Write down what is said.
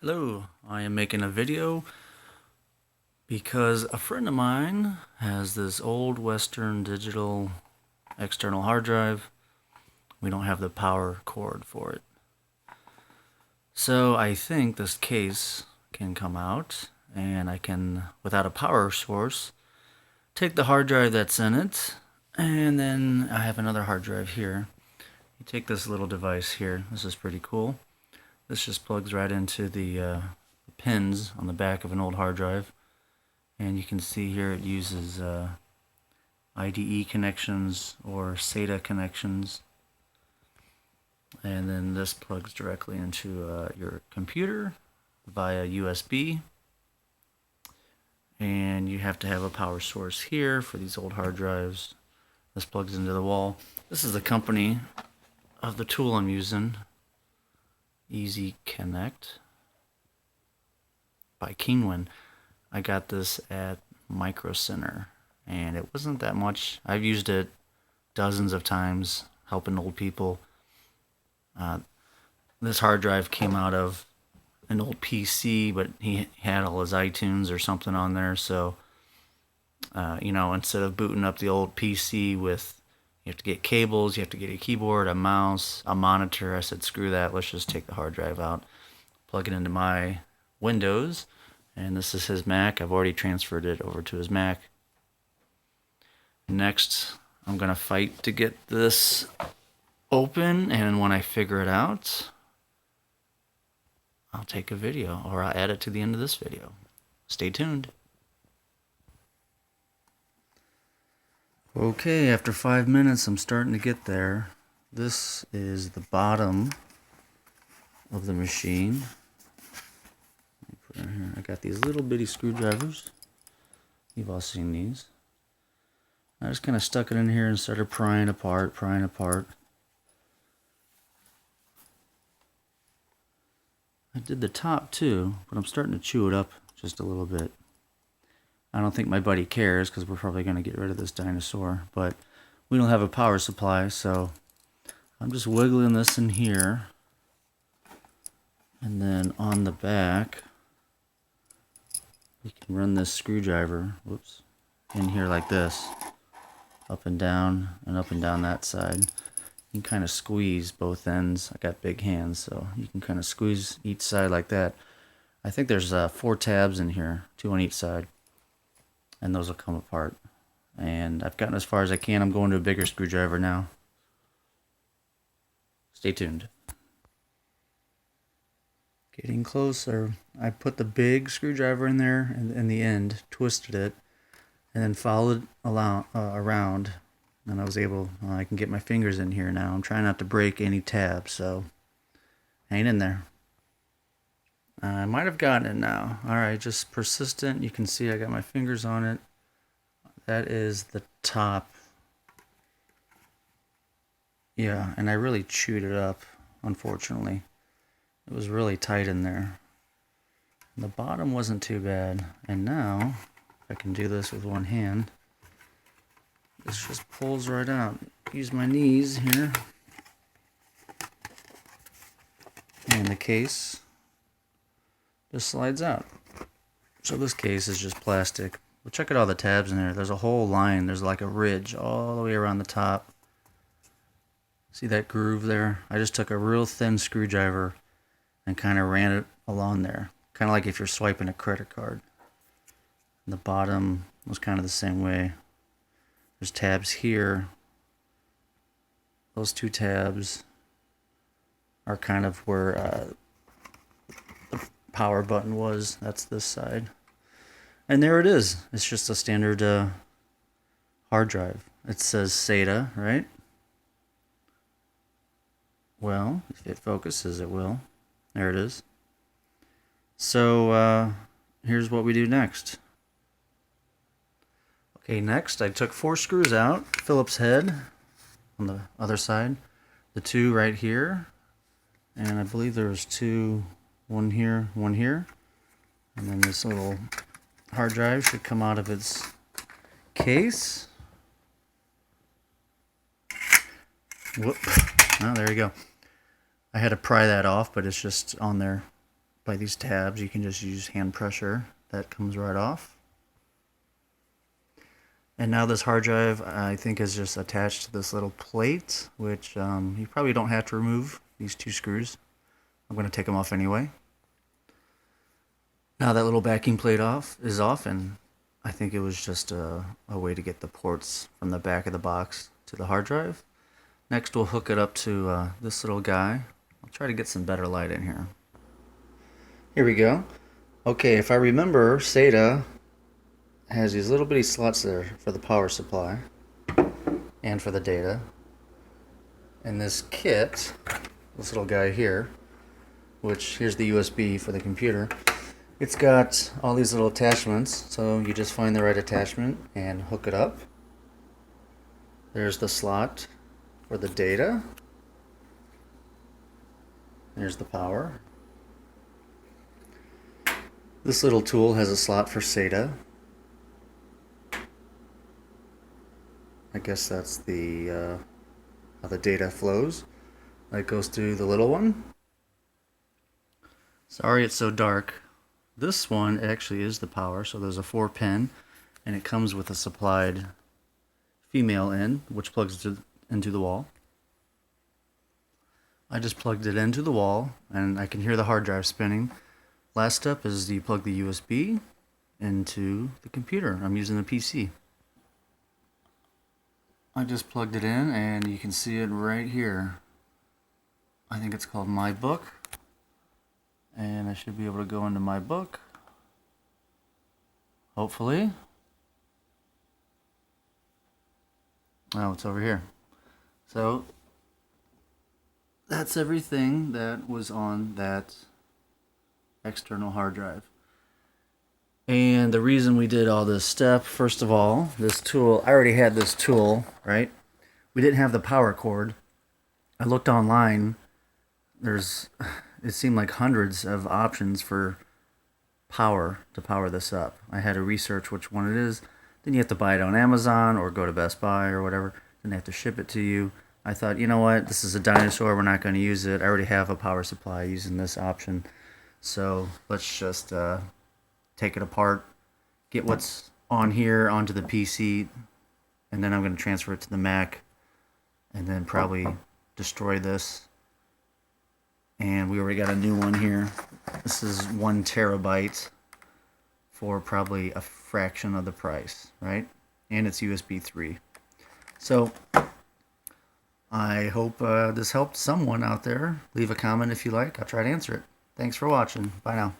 Hello, I am making a video because a friend of mine has this old Western Digital external hard drive. We don't have the power cord for it. So I think this case can come out and I can, without a power source, take the hard drive that's in it, and then I have another hard drive here. You take this little device here. This is pretty cool. This just plugs right into the pins on the back of an old hard drive. And you can see here it uses IDE connections or SATA connections. And then this plugs directly into your computer via USB. And you have to have a power source here for these old hard drives. This plugs into the wall. This is the company of the tool I'm using, Easy Connect by Keenwin. I got this at Micro Center, and it wasn't that much. I've used it dozens of times helping old people. This hard drive came out of an old PC, but he had all his iTunes or something on there. So, instead of booting up the old PC with, you have to get cables, you have to get a keyboard, a mouse, a monitor, I said, screw that. Let's just take the hard drive out, plug it into my Windows. And this is his Mac. I've already transferred it over to his Mac. Next, I'm going to fight to get this open, and when I figure it out, I'll take a video, or I'll add it to the end of this video. Stay tuned. Okay, after 5 minutes, I'm starting to get there. This is the bottom of the machine. Here. I got these little bitty screwdrivers. You've all seen these. I just kind of stuck it in here and started prying apart. I did the top too, but I'm starting to chew it up just a little bit. I don't think my buddy cares because we're probably going to get rid of this dinosaur, but we don't have a power supply, so I'm just wiggling this in here. And then on the back, you can run this screwdriver, in here like this, up and down that side. You can kind of squeeze both ends. I got big hands, so you can kind of squeeze each side like that. I think there's 4 tabs in here, 2 on each side, and those will come apart. And I've gotten as far as I can. I'm going to a bigger screwdriver now. Stay tuned. Getting closer. I put the big screwdriver in there in the end, twisted it, and then followed around. And I was able, I can get my fingers in here now. I'm trying not to break any tabs, so hang in there. I might have gotten it now. Alright, just persistent. You can see I got my fingers on it. That is the top. Yeah, and I really chewed it up, unfortunately. It was really tight in there. The bottom wasn't too bad. And now, if I can do this with one hand, this just pulls right out. Use my knees here. And the case just slides out. So this case is just plastic. But check out all the tabs in there. There's a whole line. There's like a ridge all the way around the top. See that groove there? I just took a real thin screwdriver and kind of ran it along there. Kind of like if you're swiping a credit card. And the bottom was kind of the same way. There's tabs here. Those 2 tabs are kind of where the power button was. That's this side. And there it is. It's just a standard hard drive. It says SATA, right? Well, if it focuses, it will. There it is. So here's what we do next. Okay, next I took 4 screws out, Phillips head on the other side, the 2 right here, and I believe there's 2, one here, and then this little hard drive should come out of its case. Whoop. Oh, there you go. I had to pry that off, but it's just on there by these tabs. You can just use hand pressure. That comes right off. And now this hard drive, I think, is just attached to this little plate, which you probably don't have to remove these two screws. I'm going to take them off anyway. Now that little backing plate is off, and I think it was just a way to get the ports from the back of the box to the hard drive. Next, we'll hook it up to this little guy. I'll try to get some better light in here. Here we go. Okay, if I remember, SATA has these little bitty slots there for the power supply and for the data. And this kit, this little guy here, which here's the USB for the computer, it's got all these little attachments, so you just find the right attachment and hook it up. There's the slot for the data. There's the power. This little tool has a slot for SATA. I guess that's the how the data flows. That goes through the little one. Sorry it's so dark. This one actually is the power, so there's a 4-pin, and it comes with a supplied female end, which plugs into the wall. I just plugged it into the wall, and I can hear the hard drive spinning. Last step is you plug the USB into the computer. I'm using a PC. I just plugged it in, and you can see it right here. I think it's called My Book, and I should be able to go into My Book, hopefully. Oh, it's over here. So that's everything that was on that external hard drive. And the reason we did all this step, first of all, this tool, I already had this tool, right? We didn't have the power cord. I looked online. It seemed like hundreds of options for power to power this up. I had to research which one it is. Then you have to buy it on Amazon or go to Best Buy or whatever. Then they have to ship it to you. I thought, you know what? This is a dinosaur. We're not going to use it. I already have a power supply using this option. So let's just take it apart, get what's on here onto the PC, and then I'm going to transfer it to the Mac, and then probably destroy this. And we already got a new one here. This is 1 terabyte for probably a fraction of the price, right? And it's USB 3. So I hope this helped someone out there. Leave a comment if you like. I'll try to answer it. Thanks for watching. Bye now.